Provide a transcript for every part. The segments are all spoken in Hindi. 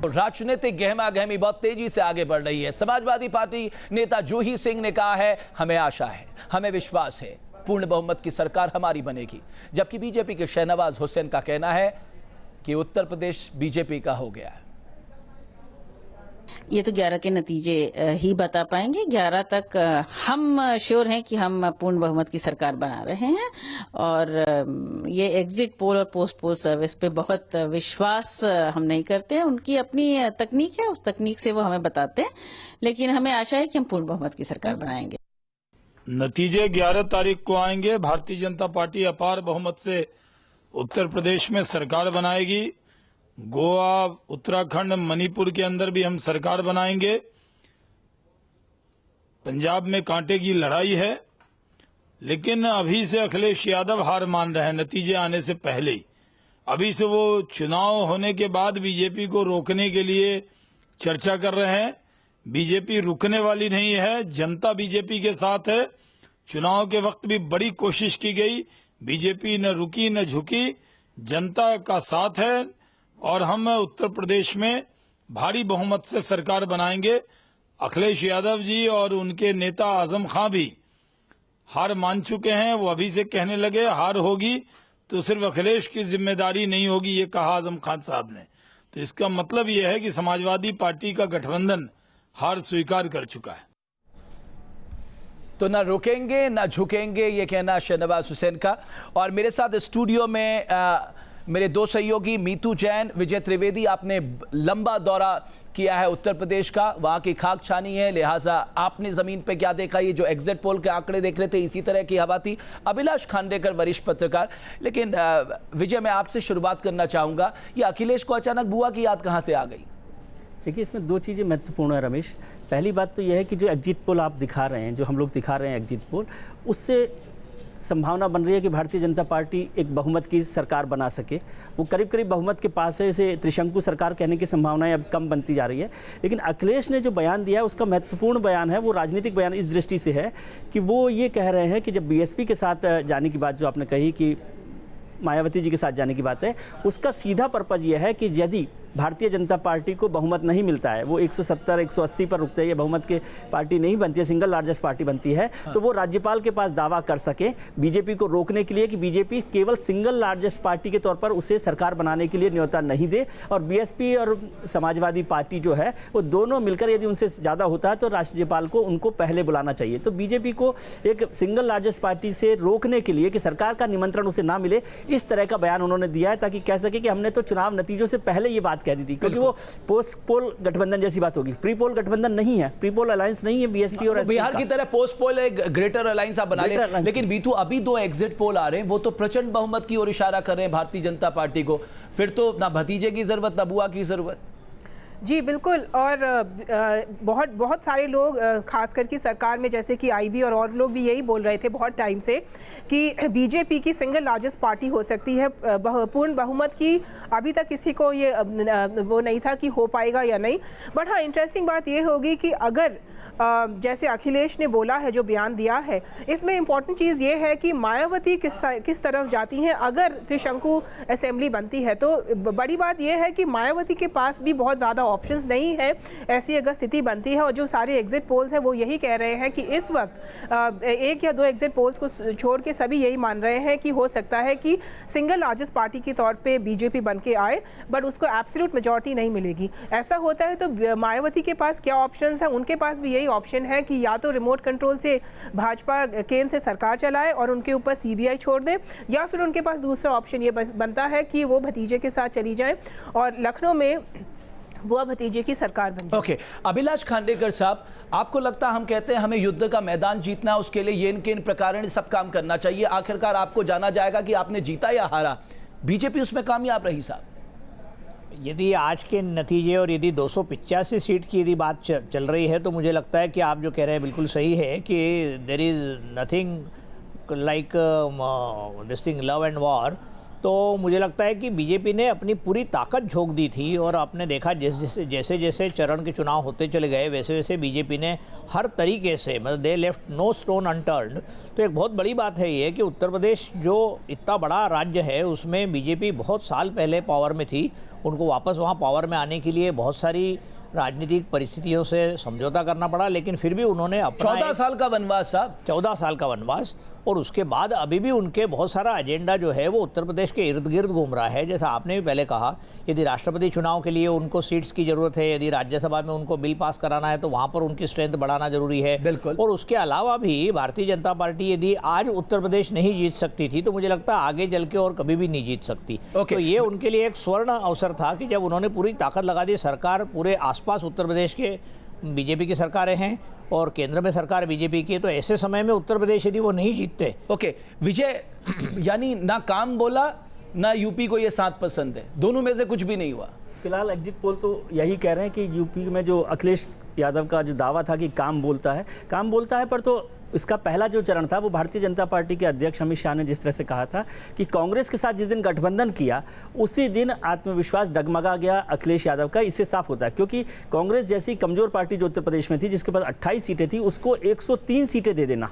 राजनीतिक गहमा गहमी बहुत तेजी से आगे बढ़ रही है। समाजवादी पार्टी नेता जूही सिंह ने कहा है, हमें आशा है, हमें विश्वास है, पूर्ण बहुमत की सरकार हमारी बनेगी। जबकि बीजेपी के शहनवाज हुसैन का कहना है कि उत्तर प्रदेश बीजेपी का हो गया है। ये तो 11 के नतीजे ही बता पाएंगे। 11 तक हम श्योर हैं कि हम पूर्ण बहुमत की सरकार बना रहे हैं और ये एग्जिट पोल और पोस्ट पोल सर्विस पे बहुत विश्वास हम नहीं करते हैं। उनकी अपनी तकनीक है, उस तकनीक से वो हमें बताते हैं, लेकिन हमें आशा है कि हम पूर्ण बहुमत की सरकार बनाएंगे। नतीजे 11 तारीख को आएंगे। भारतीय जनता पार्टी अपार बहुमत से उत्तर प्रदेश में सरकार बनाएगी। गोवा, उत्तराखंड, मणिपुर के अंदर भी हम सरकार बनाएंगे। पंजाब में कांटे की लड़ाई है, लेकिन अभी से अखिलेश यादव हार मान रहे हैं नतीजे आने से पहले ही। अभी से वो चुनाव होने के बाद बीजेपी को रोकने के लिए चर्चा कर रहे हैं। बीजेपी रुकने वाली नहीं है, जनता बीजेपी के साथ है। चुनाव के वक्त भी बड़ी कोशिश की गई, बीजेपी न रुकी न झुकी, जनता का साथ है और हम उत्तर प्रदेश में भारी बहुमत से सरकार बनाएंगे। अखिलेश यादव जी और उनके नेता आजम खां भी हार मान चुके हैं। वो अभी से कहने लगे हार होगी तो सिर्फ अखिलेश की जिम्मेदारी नहीं होगी, ये कहा आजम खान साहब ने। तो इसका मतलब यह है कि समाजवादी पार्टी का गठबंधन हार स्वीकार कर चुका है। तो ना रुकेंगे ना झुकेंगे, ये कहना शहनवाज हुसैन का। और मेरे साथ स्टूडियो में मेरे दो सहयोगी मीतू जैन, विजय त्रिवेदी। आपने लंबा दौरा किया है उत्तर प्रदेश का, वहाँ की खाक छानी है, लिहाजा आपने ज़मीन पे क्या देखा? ये जो एग्जिट पोल के आंकड़े देख रहे थे, इसी तरह की हवा थी। अभिलाष खांडेकर, वरिष्ठ पत्रकार। लेकिन विजय, मैं आपसे शुरुआत करना चाहूँगा, ये अखिलेश को अचानक बुआ की याद कहाँ से आ गई? देखिए, इसमें दो चीज़ें महत्वपूर्ण है रमेश। पहली बात तो यह है कि जो एग्जिट पोल आप दिखा रहे हैं, जो हम लोग दिखा रहे हैं एग्जिट पोल, उससे संभावना बन रही है कि भारतीय जनता पार्टी एक बहुमत की सरकार बना सके। वो करीब करीब बहुमत के पास है, इसे त्रिशंकु सरकार कहने की संभावनाएं अब कम बनती जा रही है। लेकिन अखिलेश ने जो बयान दिया है, उसका महत्वपूर्ण बयान है, वो राजनीतिक बयान इस दृष्टि से है कि वो ये कह रहे हैं कि जब बीएसपी के साथ जाने की बात जो आपने कही कि मायावती जी के साथ जाने की बात है, उसका सीधा पर्पज़ यह है कि यदि भारतीय जनता पार्टी को बहुमत नहीं मिलता है, वो 170 180 पर रुकते हैं, ये बहुमत की पार्टी नहीं बनती है, सिंगल लार्जेस्ट पार्टी बनती है, तो वो राज्यपाल के पास दावा कर सके बीजेपी को रोकने के लिए कि बीजेपी केवल सिंगल लार्जेस्ट पार्टी के तौर पर उसे सरकार बनाने के लिए न्योता नहीं दे। और बीएसपी और समाजवादी पार्टी जो है, वो दोनों मिलकर यदि उनसे ज़्यादा होता है तो राज्यपाल को उनको पहले बुलाना चाहिए। तो बीजेपी को एक सिंगल लार्जेस्ट पार्टी से रोकने के लिए कि सरकार का निमंत्रण उसे ना मिले, इस तरह का बयान उन्होंने दिया है, ताकि कह सके कि हमने तो चुनाव नतीजों से पहले ये बात कह दी थी। क्योंकि वो पोस्ट पोल गठबंधन जैसी बात होगी, प्री पोल गठबंधन नहीं है, प्री पोल अलायंस नहीं है बीएसपी और बिहार की तरह पोस्ट पोल एक ग्रेटर अलायंस आप बना ले। लेकिन बीतू, अभी दो एग्जिट पोल आ रहे हैं, वो तो प्रचंड बहुमत की ओर इशारा कर रहे हैं भारतीय जनता पार्टी को। फिर तो ना भतीजे की जरूरत ना बुआ की जरूरत। जी बिल्कुल। और बहुत सारे लोग खास करके सरकार में, जैसे कि आईबी और लोग भी यही बोल रहे थे बहुत टाइम से कि बीजेपी की सिंगल लार्जेस्ट पार्टी हो सकती है। पूर्ण बहुमत की अभी तक किसी को ये वो नहीं था कि हो पाएगा या नहीं। बट हाँ, इंटरेस्टिंग बात ये होगी कि अगर जैसे अखिलेश ने बोला है, जो बयान दिया है, इसमें इम्पॉर्टेंट चीज़ ये है कि मायावती किस तरफ जाती हैं अगर त्रिशंकु असेंबली बनती है। तो बड़ी बात यह है कि मायावती के पास भी बहुत ज़्यादा ऑप्शंस नहीं है ऐसी अगर स्थिति बनती है। और जो सारे एग्जिट पोल्स हैं वो यही कह रहे हैं कि इस वक्त एक या दो एग्जिट पोल्स को छोड़ के सभी यही मान रहे हैं कि हो सकता है कि सिंगल लार्जेस्ट पार्टी के तौर पे बीजेपी बन के आए, बट उसको एब्सोल्यूट मेजॉरिटी नहीं मिलेगी। ऐसा होता है तो मायावती के पास क्या ऑप्शंस हैं? उनके पास भी यही ऑप्शन है कि या तो रिमोट कंट्रोल से भाजपा केंद्र से सरकार चलाए और उनके ऊपर सीबीआई छोड़ दे, या फिर उनके पास दूसरा ऑप्शन ये बनता है कि वो भतीजे के साथ चली जाए और लखनऊ में बुआ भतीजे की सरकार बन जाए। ओके, अभिलाष खांडेकर साहब, आपको लगता है, हम कहते हैं हमें युद्ध का मैदान जीतना है, उसके लिए ये इनके इन प्रकार सब काम करना चाहिए, आखिरकार आपको जाना जाएगा कि आपने जीता या हारा। बीजेपी उसमें कामयाब रही साहब? यदि आज के नतीजे और यदि 285 सीट की यदि बात चल रही है, तो मुझे लगता है कि आप जो कह रहे हैं बिल्कुल सही है कि there is nothing like this thing love and war. तो मुझे लगता है कि बीजेपी ने अपनी पूरी ताकत झोंक दी थी और आपने देखा जैसे जैसे चरण के चुनाव होते चले गए वैसे वैसे बीजेपी ने हर तरीके से मतलब they left no stone unturned. तो एक बहुत बड़ी बात है ये कि उत्तर प्रदेश जो इतना बड़ा राज्य है उसमें बीजेपी बहुत साल पहले पावर में थी, उनको वापस वहाँ पावर में आने के लिए बहुत सारी राजनीतिक परिस्थितियों से समझौता करना पड़ा, लेकिन फिर भी उन्होंने अपना 14 साल का वनवास साहब, 14 साल का वनवास, और उसके बाद अभी भी उनके बहुत सारा एजेंडा जो है वो उत्तर प्रदेश के इर्द गिर्द घूम रहा है। जैसा आपने भी पहले कहा, यदि राष्ट्रपति चुनाव के लिए उनको सीट्स की ज़रूरत है, यदि राज्यसभा में उनको बिल पास कराना है तो वहाँ पर उनकी स्ट्रेंथ बढ़ाना जरूरी है। बिल्कुल। और उसके अलावा भी भारतीय जनता पार्टी यदि आज उत्तर प्रदेश नहीं जीत सकती थी तो मुझे लगता है आगे चल के और कभी भी नहीं जीत सकती। तो ये उनके लिए एक स्वर्ण अवसर था कि जब उन्होंने पूरी ताकत लगा दी। सरकार पूरे आसपास उत्तर प्रदेश के बीजेपी की सरकारें हैं और केंद्र में सरकार बीजेपी की है, तो ऐसे समय में उत्तर प्रदेश यदि वो नहीं जीतते। ओके विजय, यानी ना काम बोला ना यूपी को ये 7 पसंद है, दोनों में से कुछ भी नहीं हुआ। फिलहाल एग्जिट पोल तो यही कह रहे हैं कि यूपी में जो अखिलेश यादव का जो दावा था कि काम बोलता है, पर तो इसका पहला जो चरण था वो भारतीय जनता पार्टी के अध्यक्ष अमित शाह ने जिस तरह से कहा था कि कांग्रेस के साथ जिस दिन गठबंधन किया उसी दिन आत्मविश्वास डगमगा गया अखिलेश यादव का। इससे साफ होता है क्योंकि कांग्रेस जैसी कमजोर पार्टी जो उत्तर प्रदेश में थी, जिसके पास 28 सीटें थी, उसको 103 सीटें दे देना,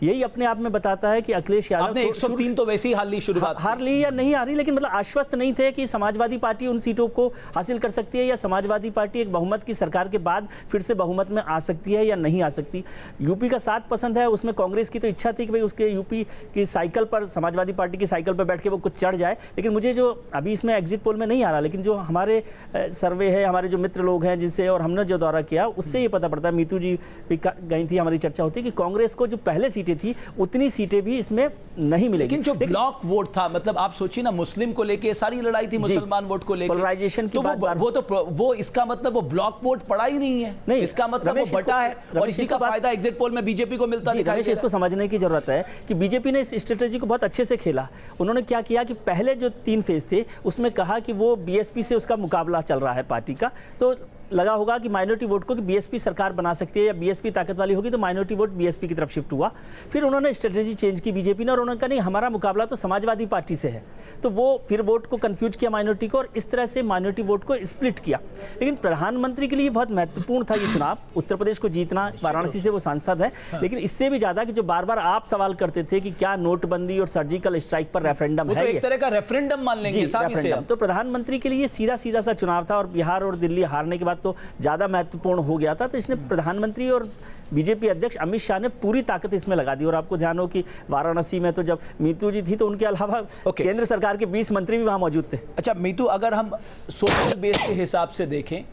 यही अपने आप में बताता है कि अखिलेश यादव आपने 103 तो वैसे ही हार ली, शुरुआत हार ली या नहीं हारी, लेकिन मतलब आश्वस्त नहीं थे कि समाजवादी पार्टी उन सीटों को हासिल कर सकती है या समाजवादी पार्टी एक बहुमत की सरकार के बाद फिर से बहुमत में आ सकती है या नहीं आ सकती। यूपी का 7 पसंद है, उसमें कांग्रेस की तो इच्छा थी कि भाई उसके यूपी की साइकिल पर, समाजवादी पार्टी की साइकिल पर बैठ के वो कुछ चढ़ जाए। लेकिन मुझे जो अभी इसमें एग्जिट पोल में नहीं आ रहा, लेकिन जो हमारे सर्वे है, हमारे जो मित्र लोग हैं जिनसे और हमने जो दौरा किया उससे ये पता पड़ता है, मीतू जी गई थी, हमारी चर्चा होती है कि कांग्रेस को जो पहले सीटें थी उतनी सीटें भी इसमें नहीं मिलेगी। लेकिन जो ब्लॉक वोट था, मतलब आप सोचिए ना, मुस्लिम को लेके सारी लड़ाई थी, मुसलमान वोट को लेके, पोलराइजेशन की बात, वो इसका मतलब वो ब्लॉक वोट पड़ा ही नहीं है, नहीं, इसका मतलब वो बटा है और इसी का फायदा एग्जिट पोल में बीजेपी को मिलता दिखाई दे रहा है। इसको समझने की जरूरत है कि बीजेपी ने इस स्ट्रेटेजी को बहुत अच्छे से खेला। उन्होंने क्या किया कि पहले जो 3 फेज थे उसमें कहा कि वो बीएसपी से उसका मुकाबला चल रहा है पार्टी का, तो लगा होगा कि माइनॉरिटी वोट को कि बीएसपी सरकार बना सकती है या बीएसपी ताकत वाली होगी, तो माइनॉरिटी वोट बीएसपी की तरफ शिफ्ट हुआ। फिर उन्होंने स्ट्रेटेजी चेंज की बीजेपी ने और उन्होंने कहा नहीं, हमारा मुकाबला तो समाजवादी पार्टी से है, तो वो फिर वोट को कंफ्यूज किया माइनॉरिटी को और इस तरह से माइनॉरिटी वोट को स्प्लिट किया। लेकिन प्रधानमंत्री के लिए बहुत महत्वपूर्ण था ये चुनाव, उत्तर प्रदेश को जीतना, वाराणसी से वो सांसद है। लेकिन इससे भी ज्यादा कि जो बार बार आप सवाल करते थे कि क्या नोटबंदी और सर्जिकल स्ट्राइक पर रेफरेंडम है, एक तरह का रेफरेंडम मान लेंगे साहब, तो प्रधानमंत्री के लिए सीधा सीधा सा चुनाव था और बिहार और दिल्ली हारने के बाद तो ज्यादा महत्वपूर्ण हो गया था। तो इसने प्रधानमंत्री और बीजेपी अध्यक्ष अमित शाह ने पूरी ताकत इसमें लगा दी। और आपको ध्यान हो कि वाराणसी में तो जब मीतू जी थी तो उनके अलावा केंद्र सरकार के 20 मंत्री भी वहां मौजूद थे। अच्छा मीतू, अगर हम सोशल बेस के हिसाब से देखें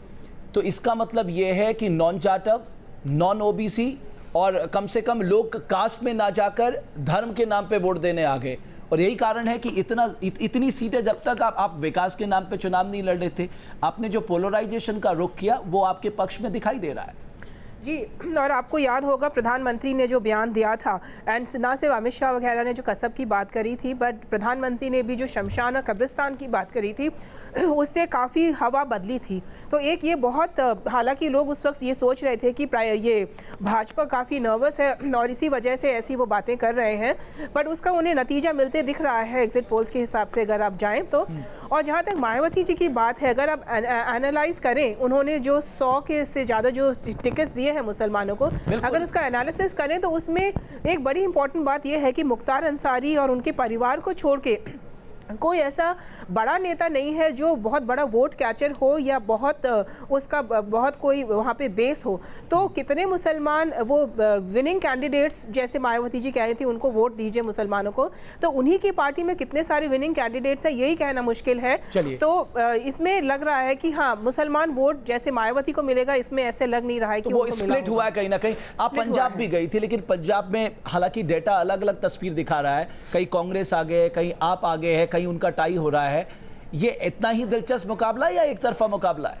तो इसका मतलब यह है कि नॉन जाटव, नॉन ओबीसी और कम से कम लोग कास्ट में ना जाकर धर्म के नाम पे वोट देने आ गए, और यही कारण है कि इतनी सीटें जब तक आप विकास के नाम पे चुनाव नहीं लड़ रहे थे, आपने जो पोलराइजेशन का रुख किया वो आपके पक्ष में दिखाई दे रहा है। जी, और आपको याद होगा प्रधानमंत्री ने जो बयान दिया था, एंड ना सिर्फ अमित शाह वगैरह ने जो कसब की बात करी थी, बट प्रधानमंत्री ने भी जो शमशान और कब्रिस्तान की बात करी थी, उससे काफ़ी हवा बदली थी। तो एक ये बहुत, हालांकि लोग उस वक्त ये सोच रहे थे कि ये भाजपा काफ़ी नर्वस है और इसी वजह से ऐसी वो बातें कर रहे हैं, बट उसका उन्हें नतीजा मिलते दिख रहा है एग्जिट पोल्स के हिसाब से अगर आप जाएँ तो। और जहाँ तक मायावती जी की बात है, अगर आप एनालाइज करें, उन्होंने जो 100 के से ज़्यादा जो टिकट्स दिए है मुसलमानों को, अगर उसका एनालिसिस करें तो उसमें एक बड़ी इंपॉर्टेंट बात यह है कि मुख्तार अंसारी और उनके परिवार को छोड़ के कोई ऐसा बड़ा नेता नहीं है जो बहुत बड़ा वोट कैचर हो या बहुत उसका बहुत कोई वहाँ पे बेस हो। तो कितने मुसलमान वो विनिंग कैंडिडेट्स, जैसे मायावती जी कह रही थी उनको वोट दीजिए मुसलमानों को, तो उन्हीं की पार्टी में कितने सारे विनिंग कैंडिडेट्स हैं, यही कहना मुश्किल है। तो इसमें लग रहा है कि हाँ, मुसलमान वोट जैसे मायावती को मिलेगा, इसमें ऐसे लग नहीं रहा है कि तो वो स्प्लिट हुआ है कहीं ना कहीं। आप पंजाब भी गई थी, लेकिन पंजाब में हालांकि डेटा अलग अलग तस्वीर दिखा रहा है, कहीं कांग्रेस आगे है, कहीं आप आगे है, कहीं उनका टाई हो रहा है। ये इतना ही दिलचस्प मुकाबला है या एक तरफा मुकाबला है?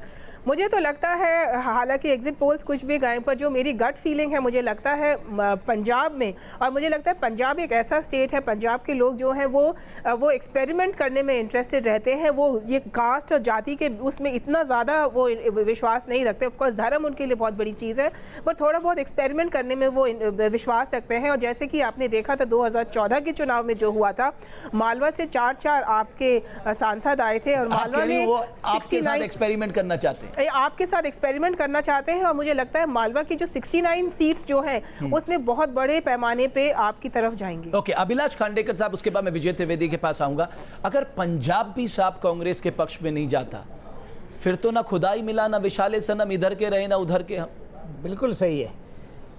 मुझे तो लगता है, हालांकि एग्जिट पोल्स कुछ भी गए, पर जो मेरी गट फीलिंग है, मुझे लगता है पंजाब में, और मुझे लगता है पंजाब एक ऐसा स्टेट है, पंजाब के लोग जो हैं वो एक्सपेरिमेंट करने में इंटरेस्टेड रहते हैं। वो ये कास्ट और जाति के उसमें इतना ज़्यादा वो विश्वास नहीं रखते। ऑफकोर्स धर्म उनके लिए बहुत बड़ी चीज़ है, पर थोड़ा बहुत एक्सपेरिमेंट करने में वो विश्वास रखते हैं। और जैसे कि आपने देखा था 2014 के चुनाव में जो हुआ था, मालवा से 4 आपके सांसद आए थे और मालवा में 69 एक्सपेरिमेंट करना चाहते हैं, आपके साथ एक्सपेरिमेंट करना चाहते हैं। और मुझे लगता है मालवा की जो 69 सीट्स जो हैं उसमें बहुत बड़े पैमाने पे आपकी तरफ जाएंगे। ओके, अभिलाष खांडेकर साहब, उसके बाद मैं विजय त्रिवेदी के पास आऊंगा। अगर पंजाब भी साहब कांग्रेस के पक्ष में नहीं जाता, फिर तो ना खुदाई मिला, ना विशाले सनम, इधर के रहे ना उधर के हम। बिल्कुल सही है।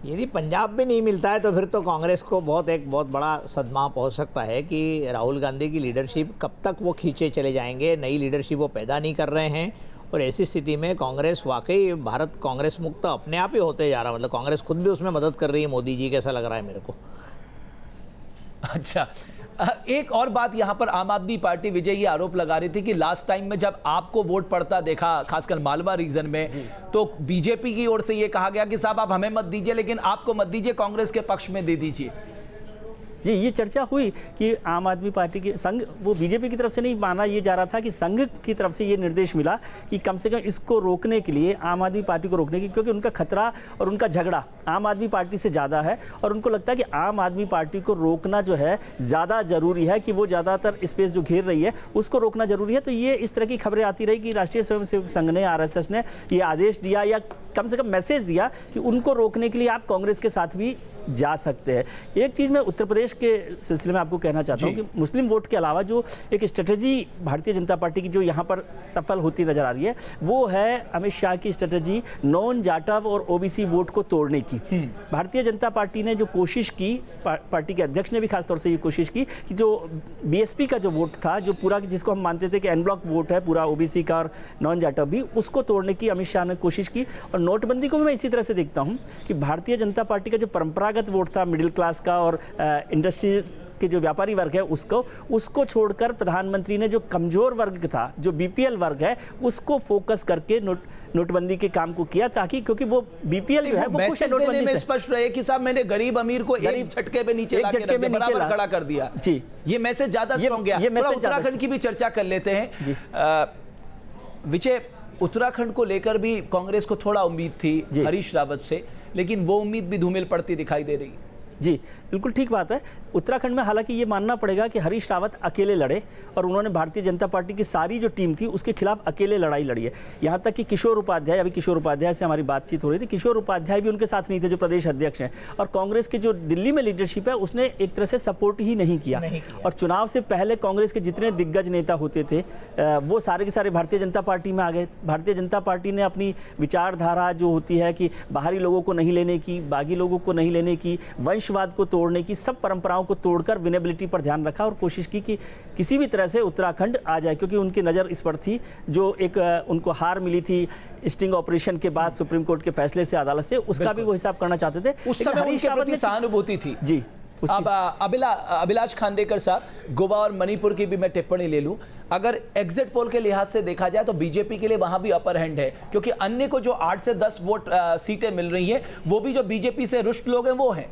यदि पंजाब में नहीं मिलता है तो फिर तो कांग्रेस को बहुत बड़ा सदमा पहुंच सकता है कि राहुल गांधी की लीडरशिप कब तक वो खींचे चले जाएंगे, नई लीडरशिप वो पैदा नहीं कर रहे हैं। और ऐसी स्थिति में कांग्रेस वाकई भारत कांग्रेस मुक्त अपने आप ही होते जा रहा है। मतलब कांग्रेस खुद भी उसमें मदद कर रही है मोदी जी, कैसा लग रहा है मेरे को। अच्छा, एक और बात यहां पर आम आदमी पार्टी विजय ये आरोप लगा रही थी कि लास्ट टाइम में जब आपको वोट पड़ता देखा, खासकर मालवा रीजन में, तो बीजेपी की ओर से ये कहा गया कि साहब आप हमें मत दीजिए, लेकिन आपको मत दीजिए, कांग्रेस के पक्ष में दे दीजिए। जी, ये चर्चा हुई कि आम आदमी पार्टी के संघ, वो बीजेपी की तरफ से नहीं माना ये जा रहा था कि संघ की तरफ से ये निर्देश मिला कि कम से कम इसको रोकने के लिए, आम आदमी पार्टी को रोकने की, क्योंकि उनका खतरा और उनका झगड़ा आम आदमी पार्टी से ज़्यादा है और उनको लगता है कि आम आदमी पार्टी को रोकना जो है ज़्यादा ज़रूरी है, कि वो ज़्यादातर स्पेस जो घेर रही है उसको रोकना ज़रूरी है। तो ये इस तरह की खबरें आती रही कि राष्ट्रीय स्वयंसेवक संघ ने, RSS ने ये आदेश दिया या कम से कम मैसेज दिया कि उनको रोकने के लिए आप कांग्रेस के साथ भी जा सकते हैं। एक चीज़ मैं उत्तर प्रदेश के सिलसिले में आपको कहना चाहता हूँ कि मुस्लिम वोट के अलावा जो एक स्ट्रेटजी भारतीय जनता पार्टी की जो यहाँ पर सफल होती नजर आ रही है, वो है अमित शाह की स्ट्रेटजी नॉन जाटव और OBC वोट को तोड़ने की। भारतीय जनता पार्टी ने जो कोशिश की, पार्टी के अध्यक्ष ने भी खासतौर से ये कोशिश की कि जो BSP का जो वोट था, जो पूरा जिसको हम मानते थे कि एनब्लॉक वोट है पूरा OBC का और नॉन जाटव भी, उसको तोड़ने की अमित शाह ने कोशिश की। और नोटबंदी को भी मैं इसी तरह से देखता हूँ कि भारतीय जनता पार्टी का जो परंपरागत वोट था मिडिल क्लास का और इंडस्ट्री के जो व्यापारी वर्ग है उसको छोड़कर प्रधानमंत्री ने जो कमजोर वर्ग था, जो BPL वर्ग है, उसको फोकस करके नोटबंदी के काम को किया, ताकि क्योंकि वो BPL जो है वो मैसेज देने में स्पष्ट रहे कि साहब मैंने गरीब अमीर को एक झटके पे नीचे लाके रख दिया, बराबर खड़ा कर दिया। जी, ये मैसेज ज्यादा स्ट्रांग गया। उत्तराखंड की भी चर्चा कर लेते हैं। विजय, उत्तराखंड को लेकर भी कांग्रेस को थोड़ा उम्मीद थी हरीश रावत से, लेकिन वो उम्मीद भी धूमिल पड़ती दिखाई दे रही है। जी, बिल्कुल ठीक बात है। उत्तराखंड में हालांकि ये मानना पड़ेगा कि हरीश रावत अकेले लड़े और उन्होंने भारतीय जनता पार्टी की सारी जो टीम थी उसके खिलाफ अकेले लड़ाई लड़ी है। यहाँ तक कि किशोर उपाध्याय, अभी किशोर उपाध्याय से हमारी बातचीत हो रही थी, किशोर उपाध्याय भी उनके साथ नहीं थे जो प्रदेश अध्यक्ष हैं। और कांग्रेस के जो दिल्ली में लीडरशिप है उसने एक तरह से सपोर्ट ही नहीं किया। और चुनाव से पहले कांग्रेस के जितने दिग्गज नेता होते थे वो सारे के सारे भारतीय जनता पार्टी में आ गए। भारतीय जनता पार्टी ने अपनी विचारधारा जो होती है कि बाहरी लोगों को नहीं लेने की, बागी लोगों को नहीं लेने की, वंशवाद को तोड़ने की, सब परंपराओं को तोड़कर विनेबिलिटी पर ध्यान रखा और कोशिश की कि किसी भी तरह से उत्तराखंड आ जाए, क्योंकि उनकी नज़र इस पर थी जो एक उनको हार मिली थी स्टिंग ऑपरेशन के बाद सुप्रीम कोर्ट के फैसले से, अदालत से, उसका भी वो हिसाब करना चाहते थे। उस समय उनके प्रति सहानुभूति थी। जी। अब अभिलाष खांडेकर साहब, गोवा और मणिपुर की भी मैं टिप्पणी ले लूं, अगर एग्जिट पोल के लिहाज से देखा जाए तो बीजेपी के लिए वहां भी अपर हैंड है, क्योंकि अन्य को जो 8 से 10 वोट सीटें मिल रही हैं वो भी जो बीजेपी से रुष्ट लोग हैं वो हैं,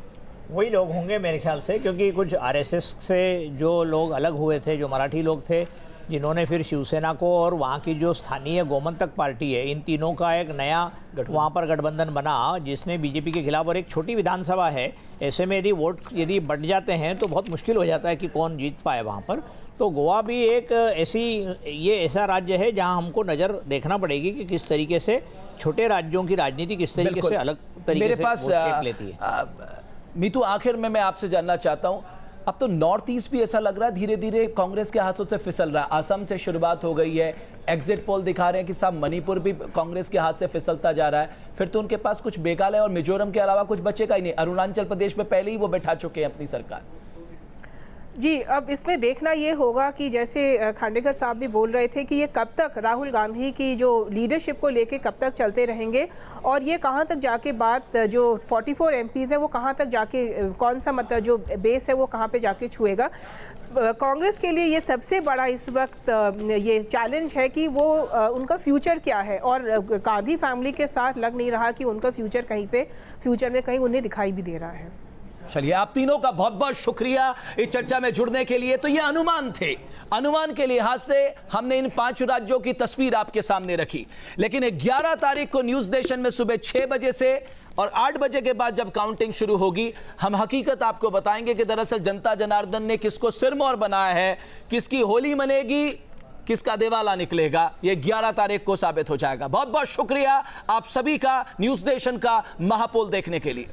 वही लोग होंगे मेरे ख्याल से, क्योंकि कुछ RSS से जो लोग अलग हुए थे, जो मराठी लोग थे, जिन्होंने फिर शिवसेना को और वहाँ की जो स्थानीय गोमंतक पार्टी है, इन तीनों का एक नया वहाँ पर गठबंधन बना जिसने बीजेपी के खिलाफ, और एक छोटी विधानसभा है, ऐसे में यदि बढ़ जाते हैं तो बहुत मुश्किल हो जाता है कि कौन जीत पाए वहाँ पर। तो गोवा भी एक ऐसा राज्य है जहाँ हमको नज़र देखना पड़ेगी कि किस तरीके से छोटे राज्यों की राजनीति किस तरीके से अलग तरीके से शेप लेती है। मीतू, आखिर में मैं आपसे जानना चाहता हूं, अब तो नॉर्थ ईस्ट भी ऐसा लग रहा है धीरे धीरे कांग्रेस के हाथों से फिसल रहा है। असम से शुरुआत हो गई है, एग्जिट पोल दिखा रहे हैं कि साहब मणिपुर भी कांग्रेस के हाथ से फिसलता जा रहा है। फिर तो उनके पास कुछ मेघालय और मिजोरम के अलावा कुछ बचेगा ही नहीं। अरुणाचल प्रदेश में पहले ही वो बैठा चुके हैं अपनी सरकार। जी, अब इसमें देखना ये होगा कि जैसे खांडेकर साहब भी बोल रहे थे कि ये कब तक राहुल गांधी की जो लीडरशिप को लेके कब तक चलते रहेंगे और ये कहाँ तक जाके बात जो 44 एमपीज़ है वो कहाँ तक जाके कौन सा मतलब जो बेस है वो कहाँ पे जाके छुएगा। कांग्रेस के लिए ये सबसे बड़ा इस वक्त ये चैलेंज है कि वो उनका फ्यूचर क्या है, और गांधी फैमिली के साथ लग नहीं रहा कि उनका फ्यूचर कहीं पे फ्यूचर में कहीं उन्हें दिखाई भी दे रहा है। चलिए, आप तीनों का बहुत बहुत शुक्रिया इस चर्चा में जुड़ने के लिए। तो ये अनुमान थे, अनुमान के लिहाज से हमने इन 5 राज्यों की तस्वीर आपके सामने रखी, लेकिन 11 तारीख को न्यूज नेशन में सुबह 6 बजे से और 8 बजे के बाद जब काउंटिंग शुरू होगी, हम हकीकत आपको बताएंगे कि दरअसल जनता जनार्दन ने किसको सिरमौर बनाया है, किसकी होली मनेगी, किसका देवाला निकलेगा, ये 11 तारीख को साबित हो जाएगा। बहुत बहुत शुक्रिया आप सभी का न्यूज नेशन का महापोल देखने के लिए।